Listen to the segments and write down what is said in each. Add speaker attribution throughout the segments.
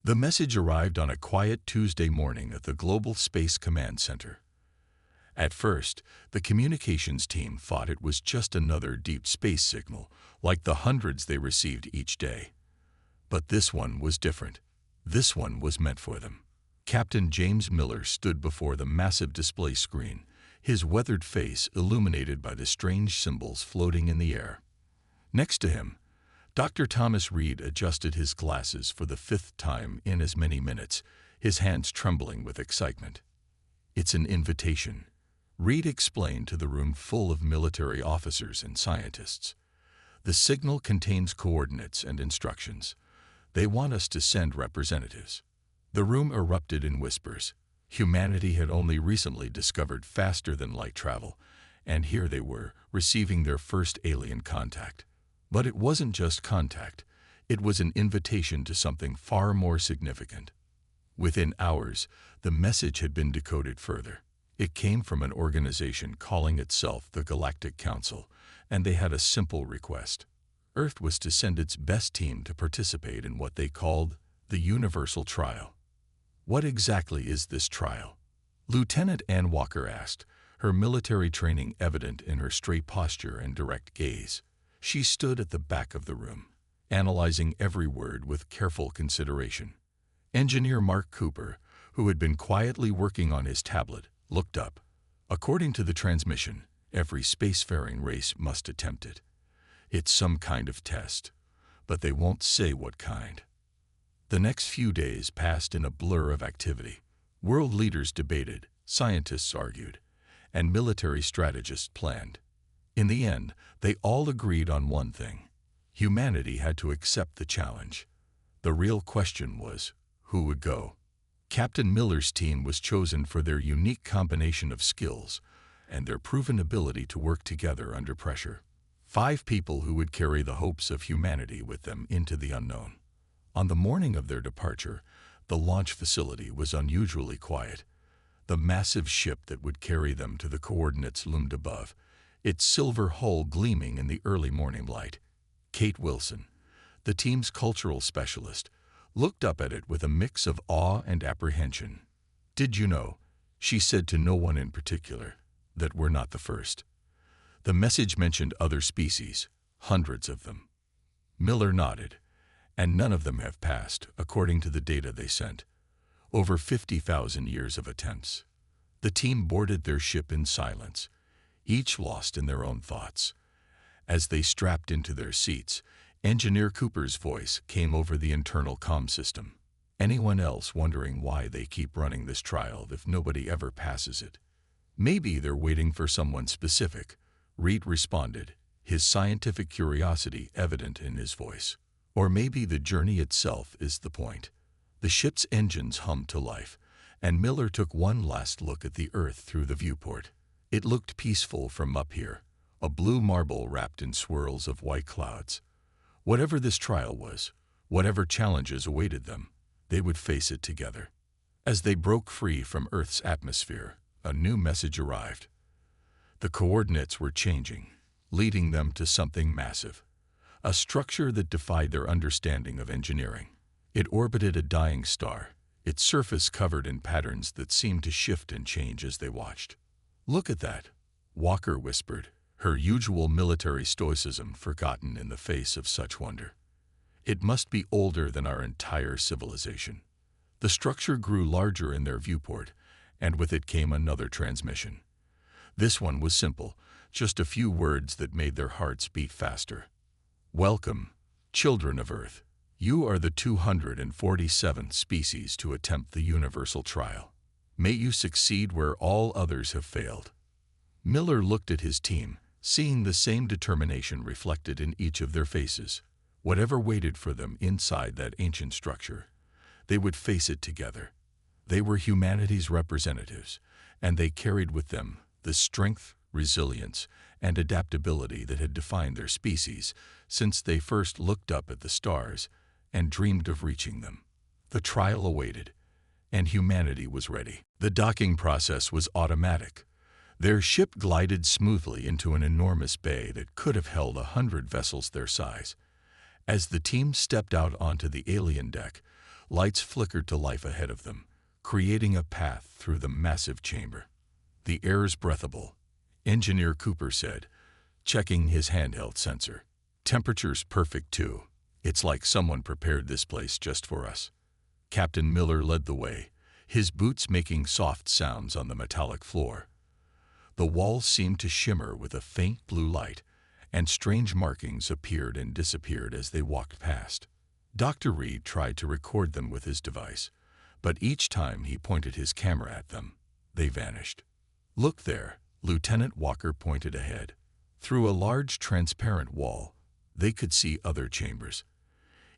Speaker 1: The message arrived on a quiet Tuesday morning at the Global Space Command Center. At first, the communications team thought it was just another deep space signal, like the hundreds they received each day. But this one was different. This one was meant for them. Captain James Miller stood before the massive display screen, his weathered face illuminated by the strange symbols floating in the air. Next to him, Dr. Thomas Reed adjusted his glasses for the fifth time in as many minutes, his hands trembling with excitement. "It's an invitation," Reed explained to the room full of military officers and scientists. "The signal contains coordinates and instructions. They want us to send representatives." The room erupted in whispers. Humanity had only recently discovered faster-than-light travel, and here they were, receiving their first alien contact. But it wasn't just contact. It was an invitation to something far more significant. Within hours, the message had been decoded further. It came from an organization calling itself the Galactic Council, and they had a simple request. Earth was to send its best team to participate in what they called the Universal Trial. "What exactly is this trial?" Lieutenant Ann Walker asked, her military training evident in her straight posture and direct gaze. She stood at the back of the room, analyzing every word with careful consideration. Engineer Mark Cooper, who had been quietly working on his tablet, looked up. "According to the transmission, every spacefaring race must attempt it. It's some kind of test, but they won't say what kind." The next few days passed in a blur of activity. World leaders debated, scientists argued, and military strategists planned. In the end, they all agreed on one thing. Humanity had to accept the challenge. The real question was, who would go? Captain Miller's team was chosen for their unique combination of skills and their proven ability to work together under pressure. 5 people who would carry the hopes of humanity with them into the unknown. On the morning of their departure, the launch facility was unusually quiet. The massive ship that would carry them to the coordinates loomed above, its silver hull gleaming in the early morning light. Kate Wilson, the team's cultural specialist, looked up at it with a mix of awe and apprehension. "Did you know," she said to no one in particular, "that we're not the first?" The message mentioned other species, hundreds of them. Miller nodded. "And none of them have passed, according to the data they sent. Over 50,000 years of attempts." The team boarded their ship in silence, each lost in their own thoughts. As they strapped into their seats, Engineer Cooper's voice came over the internal comm system. "Anyone else wondering why they keep running this trial if nobody ever passes it?" "Maybe they're waiting for someone specific," Reed responded, his scientific curiosity evident in his voice. "Or maybe the journey itself is the point." The ship's engines hummed to life, and Miller took one last look at the Earth through the viewport. It looked peaceful from up here, a blue marble wrapped in swirls of white clouds. Whatever this trial was, whatever challenges awaited them, they would face it together. As they broke free from Earth's atmosphere, a new message arrived. The coordinates were changing, leading them to something massive, a structure that defied their understanding of engineering. It orbited a dying star, its surface covered in patterns that seemed to shift and change as they watched. "Look at that," Walker whispered, her usual military stoicism forgotten in the face of such wonder. "It must be older than our entire civilization." The structure grew larger in their viewport, and with it came another transmission. This one was simple, just a few words that made their hearts beat faster. "Welcome, children of Earth. You are the 247th species to attempt the universal trial. May you succeed where all others have failed." Miller looked at his team, seeing the same determination reflected in each of their faces. Whatever waited for them inside that ancient structure, they would face it together. They were humanity's representatives, and they carried with them the strength, resilience, and adaptability that had defined their species since they first looked up at the stars and dreamed of reaching them. The trial awaited, and humanity was ready. The docking process was automatic. Their ship glided smoothly into an enormous bay that could have held 100 vessels their size. As the team stepped out onto the alien deck, Lights flickered to life ahead of them, creating a path through the massive chamber. "The air's breathable," Engineer Cooper said, checking his handheld sensor. "Temperature's perfect too. It's like someone prepared this place just for us." Captain Miller led the way, his boots making soft sounds on the metallic floor. The walls seemed to shimmer with a faint blue light, and strange markings appeared and disappeared as they walked past. Dr. Reed tried to record them with his device, but each time he pointed his camera at them, they vanished. "Look there," Lieutenant Walker pointed ahead. Through a large transparent wall, they could see other chambers.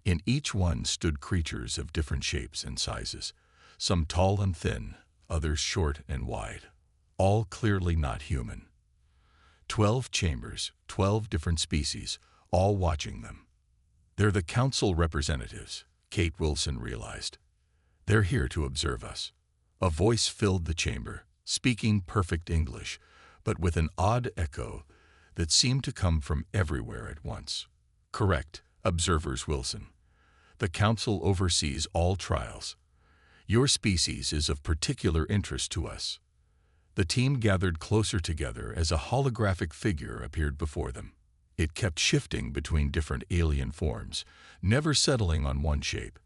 Speaker 1: In each one stood creatures of different shapes and sizes, some tall and thin, others short and wide, all clearly not human. 12 chambers, 12 different species, all watching them. "They're the council representatives," Kate Wilson realized. "They're here to observe us." A voice filled the chamber, speaking perfect English, but with an odd echo that seemed to come from everywhere at once. "Correct, observers Wilson. The council oversees all trials. Your species is of particular interest to us." The team gathered closer together as a holographic figure appeared before them. It kept shifting between different alien forms, never settling on one shape.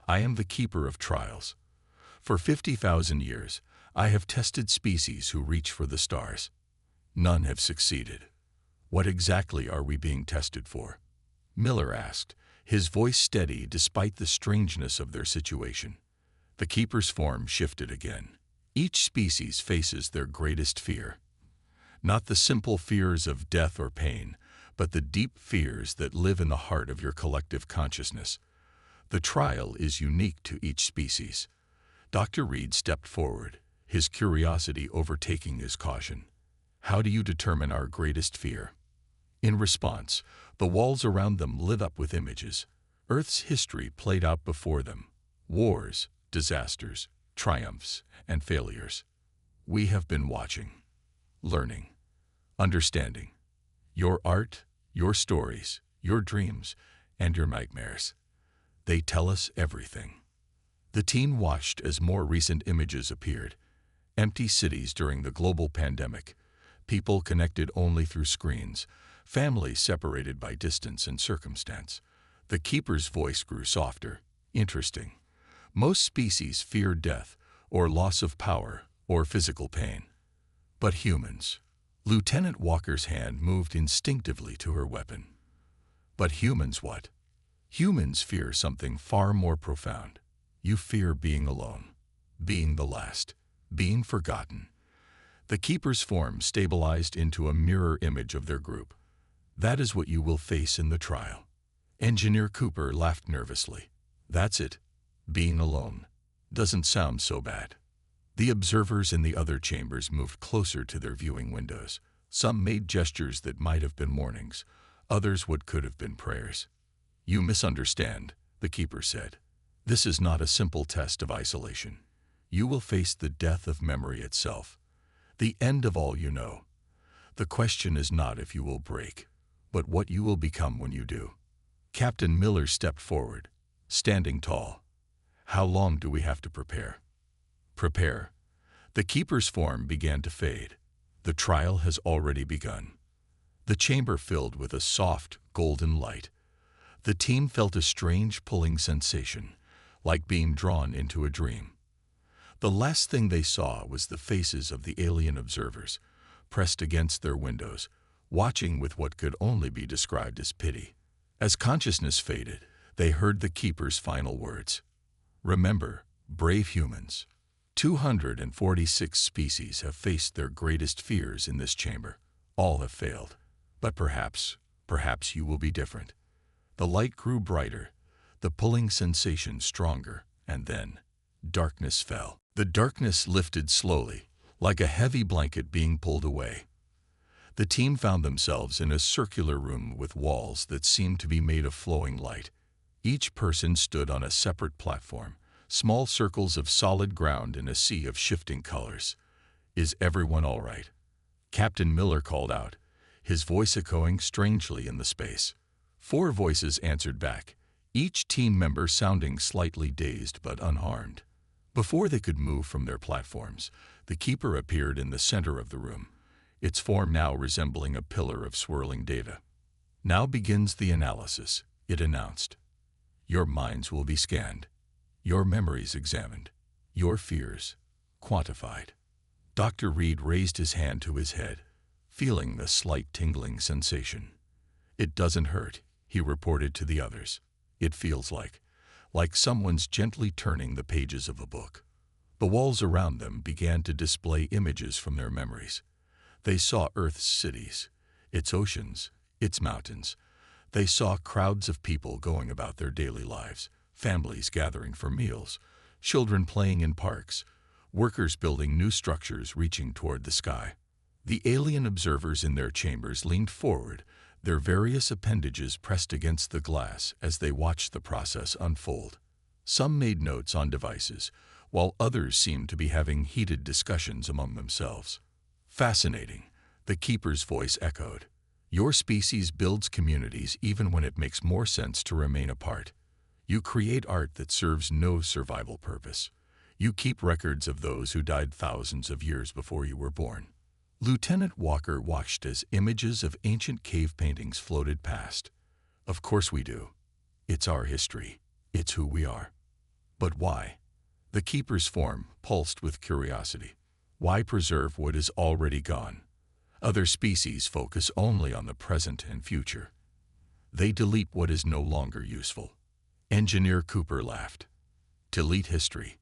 Speaker 1: "I am the keeper of trials. For 50,000 years, I have tested species who reach for the stars. None have succeeded. What exactly are we being tested for?" Miller asked, his voice steady despite the strangeness of their situation. The keeper's form shifted again. "Each species faces their greatest fear. Not the simple fears of death or pain, but the deep fears that live in the heart of your collective consciousness. The trial is unique to each species." Dr. Reed stepped forward, his curiosity overtaking his caution. "How do you determine our greatest fear?" In response, the walls around them lit up with images. Earth's history played out before them. Wars, disasters, triumphs, and failures. "We have been watching, learning, understanding. Your art, your stories, your dreams, and your nightmares. They tell us everything." The team watched as more recent images appeared. Empty cities during the global pandemic, people connected only through screens, families separated by distance and circumstance. The keeper's voice grew softer. "Interesting. Most species fear death, or loss of power, or physical pain. But humans..." Lieutenant Walker's hand moved instinctively to her weapon. "But humans what?" "Humans fear something far more profound. You fear being alone, being the last, being forgotten." The keeper's form stabilized into a mirror image of their group. "That is what you will face in the trial." Engineer Cooper laughed nervously. "That's it. Being alone. Doesn't sound so bad." The observers in the other chambers moved closer to their viewing windows. Some made gestures that might have been warnings, others what could have been prayers. "You misunderstand," the keeper said. "This is not a simple test of isolation. You will face the death of memory itself, the end of all you know. The question is not if you will break, but what you will become when you do." Captain Miller stepped forward, standing tall. "How long do we have to prepare?" "Prepare." The keeper's form began to fade. "The trial has already begun." The chamber filled with a soft, golden light. The team felt a strange pulling sensation, like being drawn into a dream. The last thing they saw was the faces of the alien observers, pressed against their windows, watching with what could only be described as pity. As consciousness faded, they heard the keeper's final words. "Remember, brave humans, 246 species have faced their greatest fears in this chamber. All have failed. But perhaps you will be different." The light grew brighter, the pulling sensation stronger, and then darkness fell. The darkness lifted slowly, like a heavy blanket being pulled away. The team found themselves in a circular room with walls that seemed to be made of flowing light. Each person stood on a separate platform, small circles of solid ground in a sea of shifting colors. "Is everyone all right?" Captain Miller called out, his voice echoing strangely in the space. 4 voices answered back, each team member sounding slightly dazed but unharmed. Before they could move from their platforms, the keeper appeared in the center of the room, its form now resembling a pillar of swirling data. "Now begins the analysis," it announced. "Your minds will be scanned, your memories examined, your fears quantified." Dr. Reed raised his hand to his head, feeling the slight tingling sensation. "It doesn't hurt," he reported to the others. "It feels like someone's gently turning the pages of a book." The walls around them began to display images from their memories. They saw Earth's cities, its oceans, its mountains. They saw crowds of people going about their daily lives, families gathering for meals, children playing in parks, workers building new structures reaching toward the sky. The alien observers in their chambers leaned forward, their various appendages pressed against the glass as they watched the process unfold. Some made notes on devices, while others seemed to be having heated discussions among themselves. "Fascinating," the keeper's voice echoed. "Your species builds communities even when it makes more sense to remain apart. You create art that serves no survival purpose. You keep records of those who died thousands of years before you were born." Lieutenant Walker watched as images of ancient cave paintings floated past. "Of course we do. It's our history. It's who we are." "But why?" The keeper's form pulsed with curiosity. "Why preserve what is already gone? Other species focus only on the present and future. They delete what is no longer useful." Engineer Cooper laughed. "Delete history?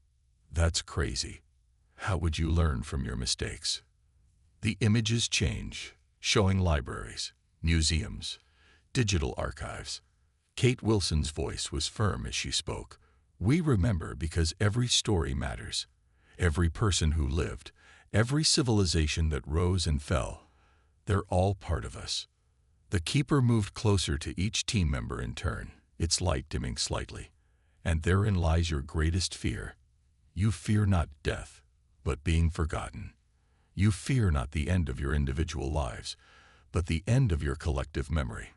Speaker 1: That's crazy. How would you learn from your mistakes?" The images change, showing libraries, museums, digital archives. Kate Wilson's voice was firm as she spoke. "We remember because every story matters. Every person who lived, every civilization that rose and fell, they're all part of us." The keeper moved closer to each team member in turn, its light dimming slightly. "And therein lies your greatest fear. You fear not death, but being forgotten. You fear not the end of your individual lives, but the end of your collective memory."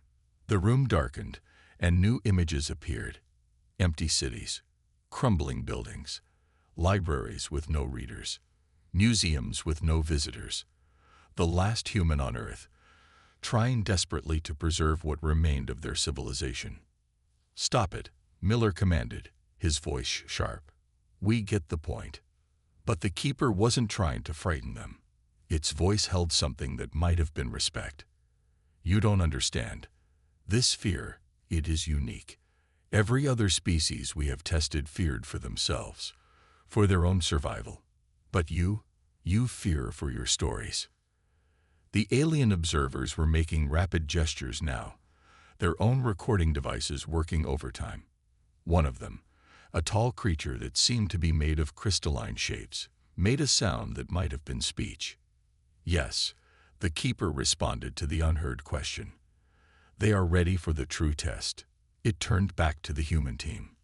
Speaker 1: The room darkened, and new images appeared. Empty cities, crumbling buildings, libraries with no readers, museums with no visitors. The last human on Earth, trying desperately to preserve what remained of their civilization. "Stop it," Miller commanded, his voice sharp. "We get the point." But the keeper wasn't trying to frighten them. Its voice held something that might have been respect. "You don't understand. This fear, it is unique. Every other species we have tested feared for themselves, for their own survival. But you fear for your stories." The alien observers were making rapid gestures now, their own recording devices working overtime. One of them, a tall creature that seemed to be made of crystalline shapes, made a sound that might have been speech. "Yes," the keeper responded to the unheard question. "They are ready for the true test." It turned back to the human team.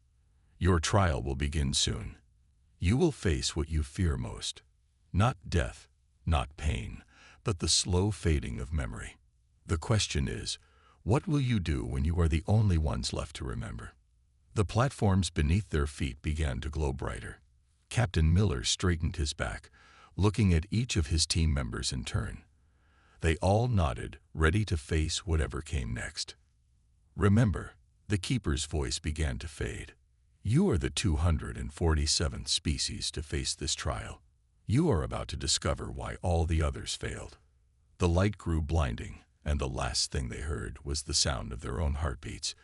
Speaker 1: "Your trial will begin soon. You will face what you fear most. Not death, not pain, but the slow fading of memory. The question is, what will you do when you are the only ones left to remember?" The platforms beneath their feet began to glow brighter. Captain Miller straightened his back, looking at each of his team members in turn. They all nodded, ready to face whatever came next. "Remember," the keeper's voice began to fade. "You are the 247th species to face this trial. You are about to discover why all the others failed." The light grew blinding, and the last thing they heard was the sound of their own heartbeats,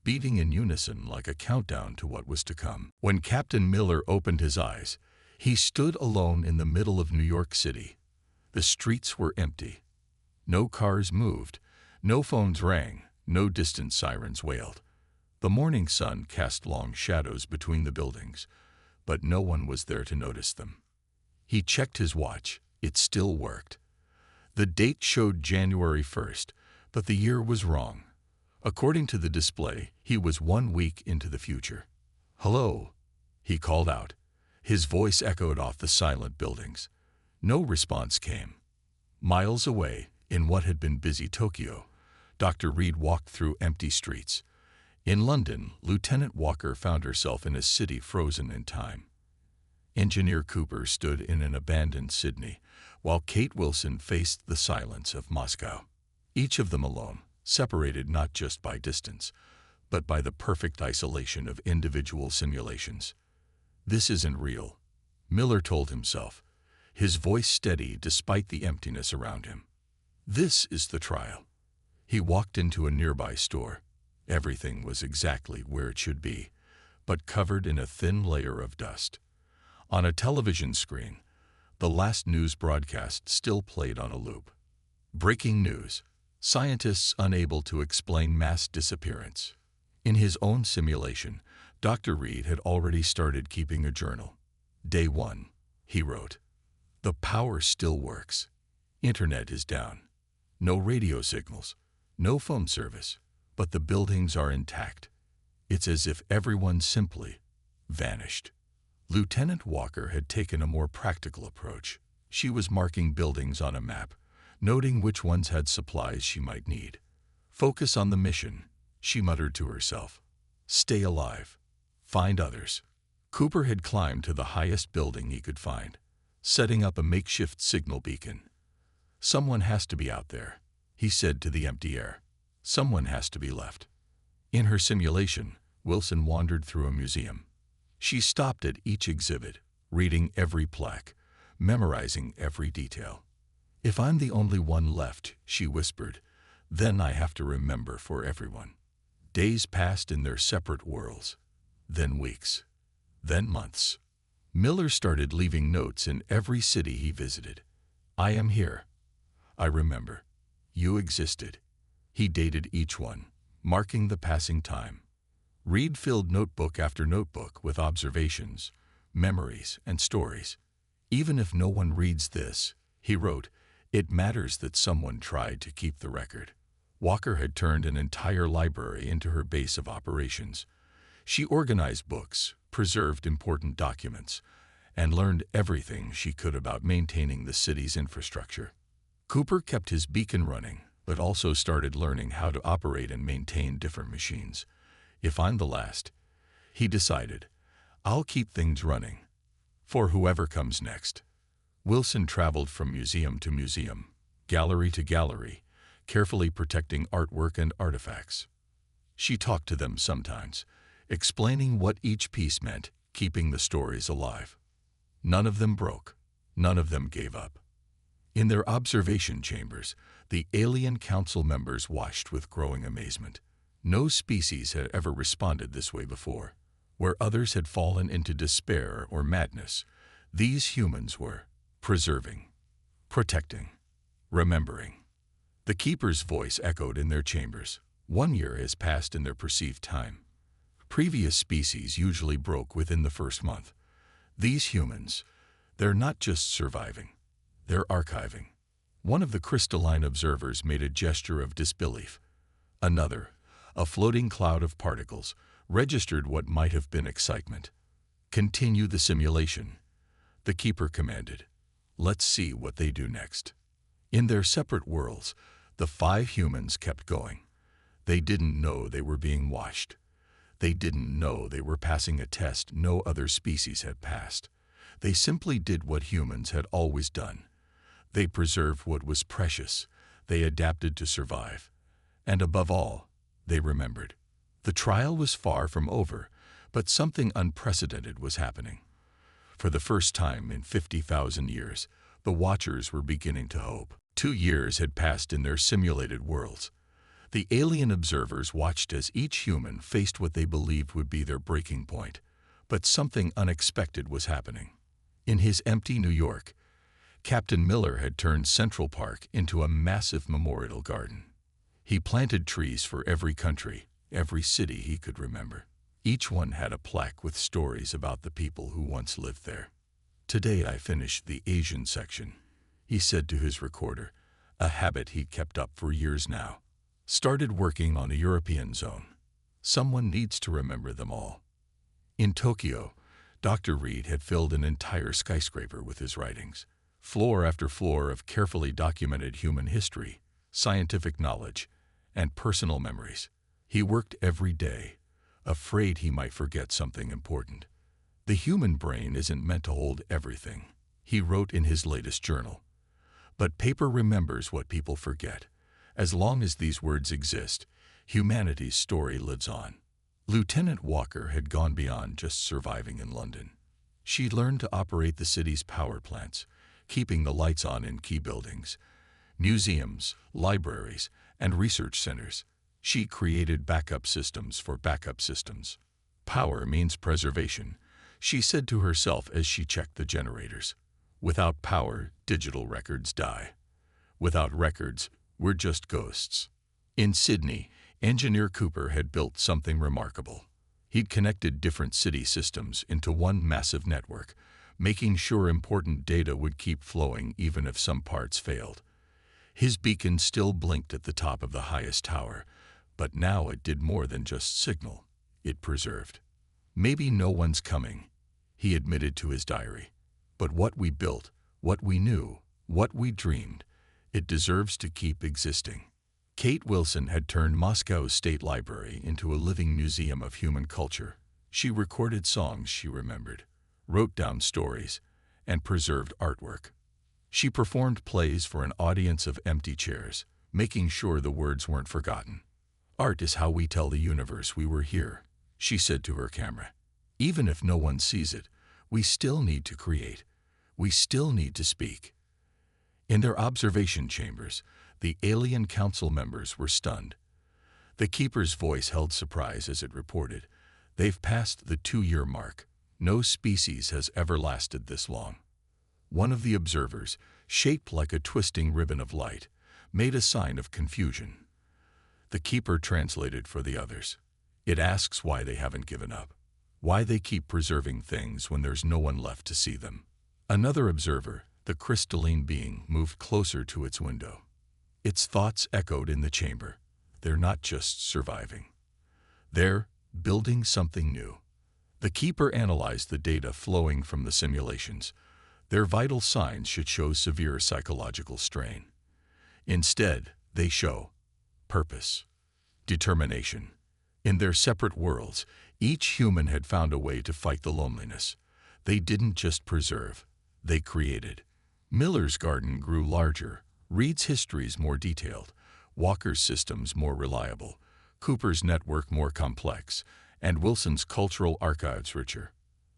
Speaker 1: beating in unison like a countdown to what was to come. When Captain Miller opened his eyes, he stood alone in the middle of New York City. The streets were empty. No cars moved, no phones rang, no distant sirens wailed. The morning sun cast long shadows between the buildings, but no one was there to notice them. He checked his watch. It still worked. The date showed January 1st, but the year was wrong. According to the display, he was 1 week into the future. "Hello," he called out. His voice echoed off the silent buildings. No response came. Miles away, in what had been busy Tokyo, Dr. Reed walked through empty streets. In London, Lieutenant Walker found herself in a city frozen in time. Engineer Cooper stood in an abandoned Sydney, while Kate Wilson faced the silence of Moscow. Each of them alone, separated not just by distance, but by the perfect isolation of individual simulations. This isn't real, Miller told himself, his voice steady despite the emptiness around him. This is the trial. He walked into a nearby store. Everything was exactly where it should be, but covered in a thin layer of dust. On a television screen, the last news broadcast still played on a loop. Breaking news. Scientists unable to explain mass disappearance. In his own simulation, Dr. Reed had already started keeping a journal. Day 1, he wrote. The power still works. Internet is down. No radio signals. No phone service. But the buildings are intact. It's as if everyone simply vanished. Lieutenant Walker had taken a more practical approach. She was marking buildings on a map, noting which ones had supplies she might need. Focus on the mission, she muttered to herself. Stay alive. Find others. Cooper had climbed to the highest building he could find, setting up a makeshift signal beacon. Someone has to be out there, he said to the empty air. Someone has to be left. In her simulation, Wilson wandered through a museum. She stopped at each exhibit, reading every plaque, memorizing every detail. If I'm the only one left, she whispered, then I have to remember for everyone. Days passed in their separate worlds, then weeks, then months. Miller started leaving notes in every city he visited. I am here. I remember. You existed. He dated each one, marking the passing time. Reed filled notebook after notebook with observations, memories, and stories. Even if no one reads this, he wrote, it matters that someone tried to keep the record. Walker had turned an entire library into her base of operations. She organized books, preserved important documents, and learned everything she could about maintaining the city's infrastructure. Cooper kept his beacon running, but also started learning how to operate and maintain different machines. If I'm the last, he decided, I'll keep things running for whoever comes next. Wilson traveled from museum to museum, gallery to gallery, carefully protecting artwork and artifacts. She talked to them sometimes, explaining what each piece meant, keeping the stories alive. None of them broke. None of them gave up. In their observation chambers, the alien council members watched with growing amazement. No species had ever responded this way before. Where others had fallen into despair or madness, these humans were preserving, protecting, remembering. The keeper's voice echoed in their chambers. 1 year has passed in their perceived time. Previous species usually broke within the first month. These humans, they're not just surviving, they're archiving. One of the crystalline observers made a gesture of disbelief. Another, a floating cloud of particles, registered what might have been excitement. Continue the simulation, the keeper commanded. Let's see what they do next. In their separate worlds, the 5 humans kept going. They didn't know they were being watched. They didn't know they were passing a test no other species had passed. They simply did what humans had always done. They preserved what was precious. They adapted to survive. And above all, they remembered. The trial was far from over, but something unprecedented was happening. For the first time in 50,000 years, the Watchers were beginning to hope. 2 years had passed in their simulated worlds. The alien observers watched as each human faced what they believed would be their breaking point. But something unexpected was happening. In his empty New York, Captain Miller had turned Central Park into a massive memorial garden. He planted trees for every country, every city he could remember. Each one had a plaque with stories about the people who once lived there. Today I finished the Asian section, he said to his recorder, a habit he'd kept up for years now. Started working on a European zone. Someone needs to remember them all. In Tokyo, Dr. Reed had filled an entire skyscraper with his writings. Floor after floor of carefully documented human history, scientific knowledge, and personal memories. He worked every day, afraid he might forget something important. The human brain isn't meant to hold everything, he wrote in his latest journal. But paper remembers what people forget. As long as these words exist, humanity's story lives on. Lieutenant Walker had gone beyond just surviving in London. She learned to operate the city's power plants, keeping the lights on in key buildings, museums, libraries, and research centers. She created backup systems for backup systems. Power means preservation, she said to herself as she checked the generators. Without power, digital records die. Without records, we're just ghosts. In Sydney, engineer Cooper had built something remarkable. He'd connected different city systems into one massive network, making sure important data would keep flowing even if some parts failed. His beacon still blinked at the top of the highest tower, but now it did more than just signal. It preserved. Maybe no one's coming, he admitted to his diary. But what we built, what we knew, what we dreamed, it deserves to keep existing. Kate Wilson had turned Moscow's State Library into a living museum of human culture. She recorded songs she remembered, wrote down stories, and preserved artwork. She performed plays for an audience of empty chairs, making sure the words weren't forgotten. Art is how we tell the universe we were here, she said to her camera. Even if no one sees it, we still need to create. We still need to speak. In their observation chambers, the alien council members were stunned. The keeper's voice held surprise as it reported, "They've passed the 2-year mark. No species has ever lasted this long." One of the observers, shaped like a twisting ribbon of light, made a sign of confusion. The keeper translated for the others. It asks why they haven't given up, why they keep preserving things when there's no one left to see them. Another observer, the crystalline being, moved closer to its window. Its thoughts echoed in the chamber. They're not just surviving. They're building something new. The keeper analyzed the data flowing from the simulations. Their vital signs should show severe psychological strain. Instead, they show purpose, determination. In their separate worlds, each human had found a way to fight the loneliness. They didn't just preserve, they created. Miller's garden grew larger, Reed's histories more detailed, Walker's systems more reliable, Cooper's network more complex, and Wilson's cultural archives richer.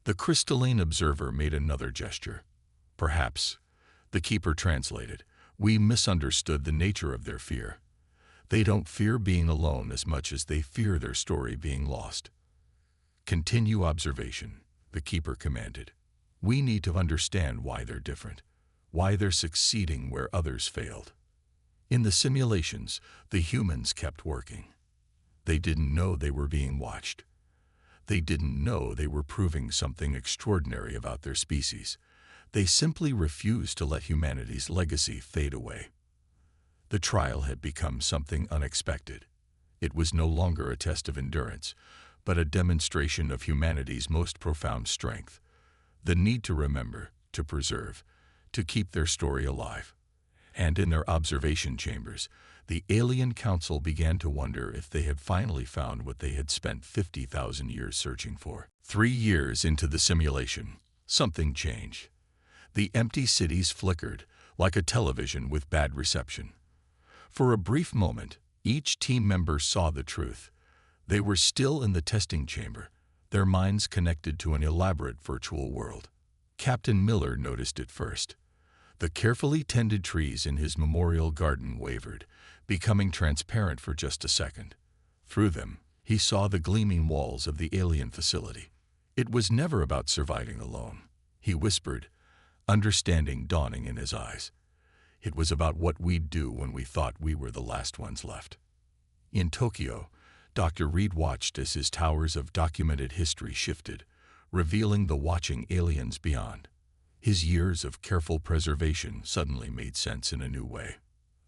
Speaker 1: The crystalline observer made another gesture. Perhaps, the keeper translated, we misunderstood the nature of their fear. They don't fear being alone as much as they fear their story being lost. Continue observation, the keeper commanded. We need to understand why they're different, why they're succeeding where others failed. In the simulations, the humans kept working. They didn't know they were being watched. They didn't know they were proving something extraordinary about their species. They simply refused to let humanity's legacy fade away. The trial had become something unexpected. It was no longer a test of endurance, but a demonstration of humanity's most profound strength. The need to remember, to preserve, to keep their story alive. And in their observation chambers, the alien council began to wonder if they had finally found what they had spent 50,000 years searching for. 3 years into the simulation, something changed. The empty cities flickered, like a television with bad reception. For a brief moment, each team member saw the truth. They were still in the testing chamber, their minds connected to an elaborate virtual world. Captain Miller noticed it first. The carefully tended trees in his memorial garden wavered, becoming transparent for just a second. Through them, he saw the gleaming walls of the alien facility. It was never about surviving alone, he whispered, understanding dawning in his eyes. It was about what we'd do when we thought we were the last ones left. In Tokyo, Dr. Reed watched as his towers of documented history shifted, revealing the watching aliens beyond. His years of careful preservation suddenly made sense in a new way.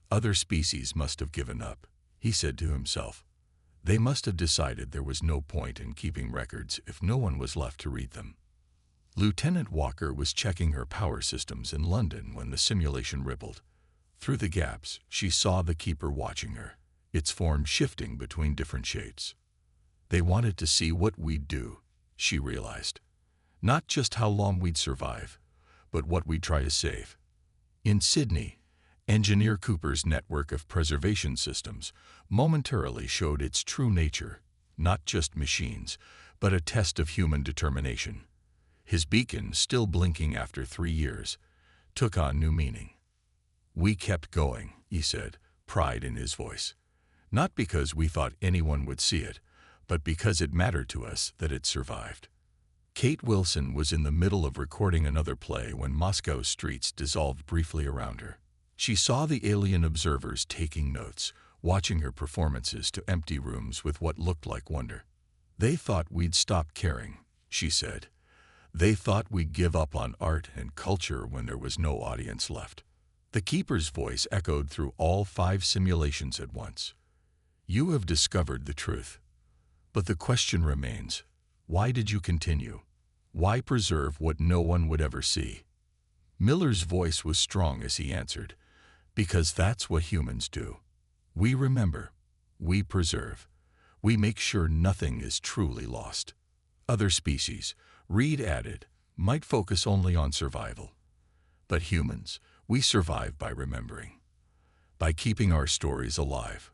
Speaker 1: Other species must have given up, he said to himself. They must have decided there was no point in keeping records if no one was left to read them. Lieutenant Walker was checking her power systems in London when the simulation rippled. Through the gaps, she saw the keeper watching her. its form shifting between different shapes. They wanted to see what we'd do, she realized. Not just how long we'd survive, but what we'd try to save. In Sydney, Engineer Cooper's network of preservation systems momentarily showed its true nature, not just machines, but a test of human determination. His beacon, still blinking after 3 years, took on new meaning. We kept going, he said, pride in his voice. Not because we thought anyone would see it, but because it mattered to us that it survived. Kate Wilson was in the middle of recording another play when Moscow's streets dissolved briefly around her. She saw the alien observers taking notes, watching her performances to empty rooms with what looked like wonder. They thought we'd stop caring, she said. They thought we'd give up on art and culture when there was no audience left. The keeper's voice echoed through all 5 simulations at once. You have discovered the truth. But the question remains, why did you continue? Why preserve what no one would ever see? Miller's voice was strong as he answered, because that's what humans do. We remember, we preserve, we make sure nothing is truly lost. Other species, Reed added, might focus only on survival. But humans, we survive by remembering, by keeping our stories alive.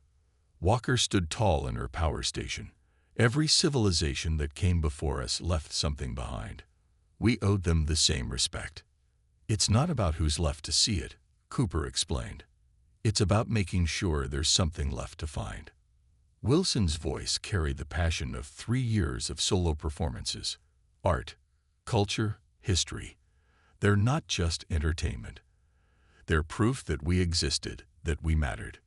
Speaker 1: Walker stood tall in her power station. Every civilization that came before us left something behind. We owed them the same respect. It's not about who's left to see it, Cooper explained. It's about making sure there's something left to find. Wilson's voice carried the passion of 3 years of solo performances. Art, culture, history. They're not just entertainment. They're proof that we existed, that we mattered.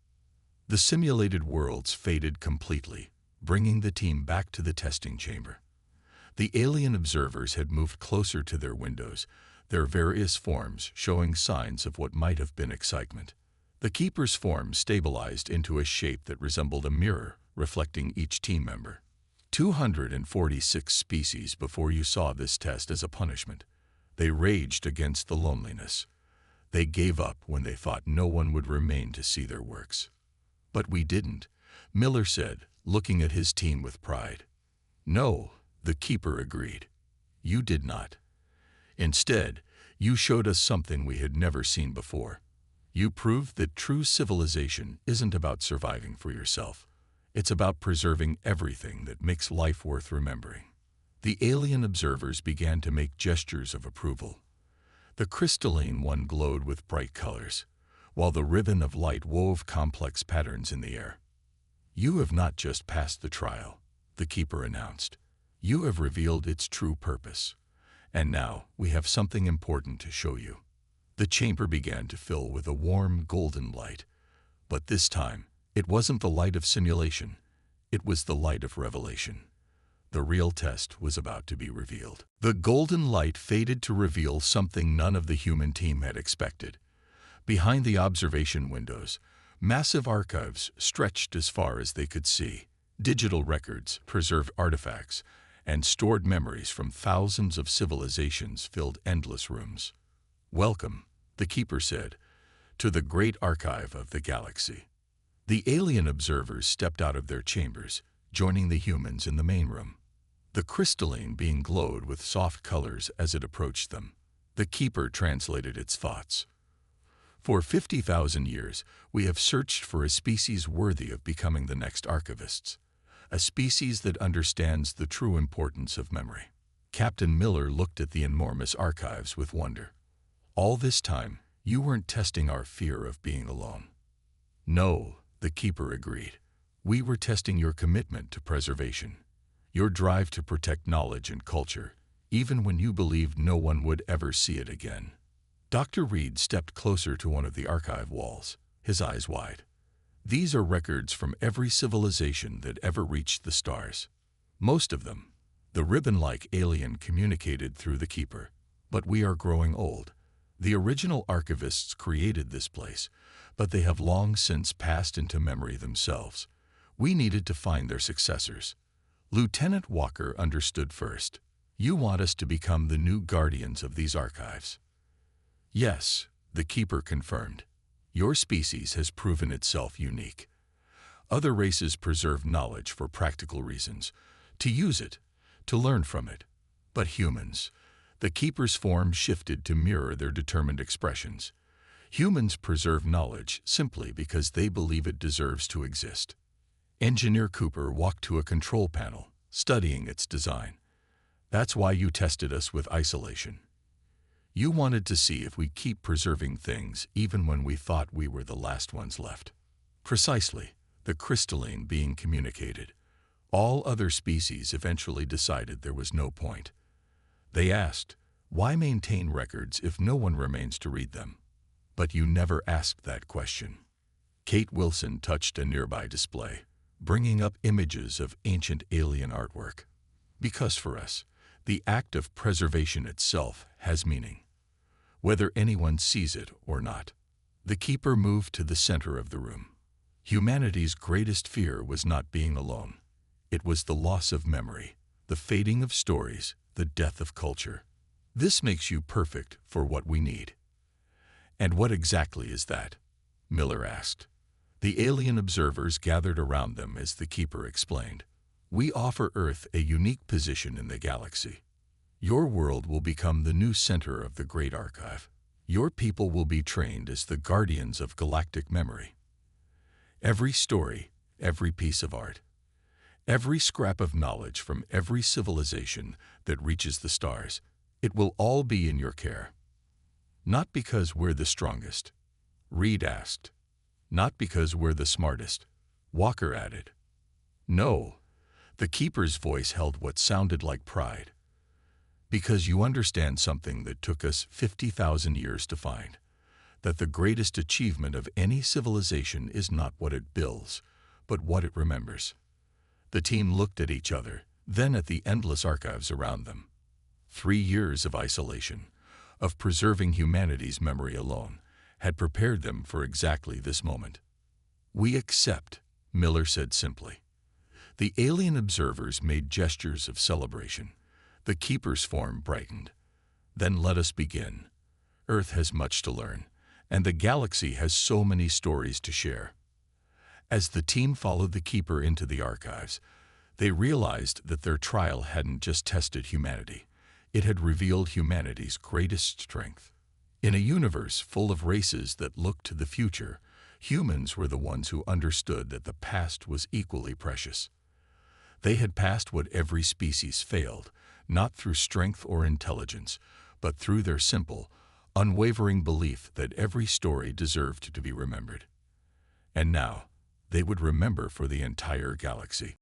Speaker 1: The simulated worlds faded completely, bringing the team back to the testing chamber. The alien observers had moved closer to their windows, their various forms showing signs of what might have been excitement. The keeper's form stabilized into a shape that resembled a mirror, reflecting each team member. 246 species before you saw this test as a punishment. They raged against the loneliness. They gave up when they thought no one would remain to see their works. But we didn't, Miller said, looking at his team with pride. No, the keeper agreed. You did not. Instead, you showed us something we had never seen before. You proved that true civilization isn't about surviving for yourself. It's about preserving everything that makes life worth remembering. The alien observers began to make gestures of approval. The crystalline one glowed with bright colors, while the ribbon of light wove complex patterns in the air. You have not just passed the trial, the keeper announced. You have revealed its true purpose. And now we have something important to show you. The chamber began to fill with a warm, golden light. But this time, it wasn't the light of simulation. It was the light of revelation. The real test was about to be revealed. The golden light faded to reveal something none of the human team had expected. Behind the observation windows, massive archives stretched as far as they could see. Digital records, preserved artifacts, and stored memories from thousands of civilizations filled endless rooms. Welcome, the keeper said, to the great archive of the galaxy. The alien observers stepped out of their chambers, joining the humans in the main room. The crystalline being glowed with soft colors as it approached them. The keeper translated its thoughts. For 50,000 years, we have searched for a species worthy of becoming the next archivists, a species that understands the true importance of memory. Captain Miller looked at the enormous archives with wonder. All this time, you weren't testing our fear of being alone. No, the keeper agreed. We were testing your commitment to preservation, your drive to protect knowledge and culture, even when you believed no one would ever see it again. Dr. Reed stepped closer to one of the archive walls, his eyes wide. These are records from every civilization that ever reached the stars. Most of them, the ribbon-like alien communicated through the keeper. But we are growing old. The original archivists created this place, but they have long since passed into memory themselves. We needed to find their successors. Lieutenant Walker understood first. You want us to become the new guardians of these archives. Yes, the keeper confirmed. Your species has proven itself unique. Other races preserve knowledge for practical reasons, to use it, to learn from it. But humans, the keeper's form shifted to mirror their determined expressions. Humans preserve knowledge simply because they believe it deserves to exist. Engineer Cooper walked to a control panel, studying its design. That's why you tested us with isolation. You wanted to see if we keep preserving things even when we thought we were the last ones left. Precisely, the crystalline being communicated. All other species eventually decided there was no point. They asked, why maintain records if no one remains to read them? But you never asked that question. Kate Wilson touched a nearby display, bringing up images of ancient alien artwork. Because for us, the act of preservation itself has meaning, whether anyone sees it or not. The keeper moved to the center of the room. Humanity's greatest fear was not being alone. It was the loss of memory, the fading of stories, the death of culture. This makes you perfect for what we need. And what exactly is that? Miller asked. The alien observers gathered around them as the keeper explained. We offer Earth a unique position in the galaxy. Your world will become the new center of the Great Archive. Your people will be trained as the guardians of galactic memory. Every story, every piece of art, every scrap of knowledge from every civilization that reaches the stars, it will all be in your care. Not because we're the strongest, Reed asked. Not because we're the smartest, Walker added. No, the keeper's voice held what sounded like pride. Because you understand something that took us 50,000 years to find, that the greatest achievement of any civilization is not what it builds, but what it remembers. The team looked at each other, then at the endless archives around them. 3 years of isolation, of preserving humanity's memory alone, had prepared them for exactly this moment. We accept, Miller said simply. The alien observers made gestures of celebration. The keeper's form brightened. Then let us begin. Earth has much to learn, and the galaxy has so many stories to share. As the team followed the keeper into the archives, they realized that their trial hadn't just tested humanity. It had revealed humanity's greatest strength. In a universe full of races that looked to the future, humans were the ones who understood that the past was equally precious. They had passed what every species failed, not through strength or intelligence, but through their simple, unwavering belief that every story deserved to be remembered. And now, they would remember for the entire galaxy.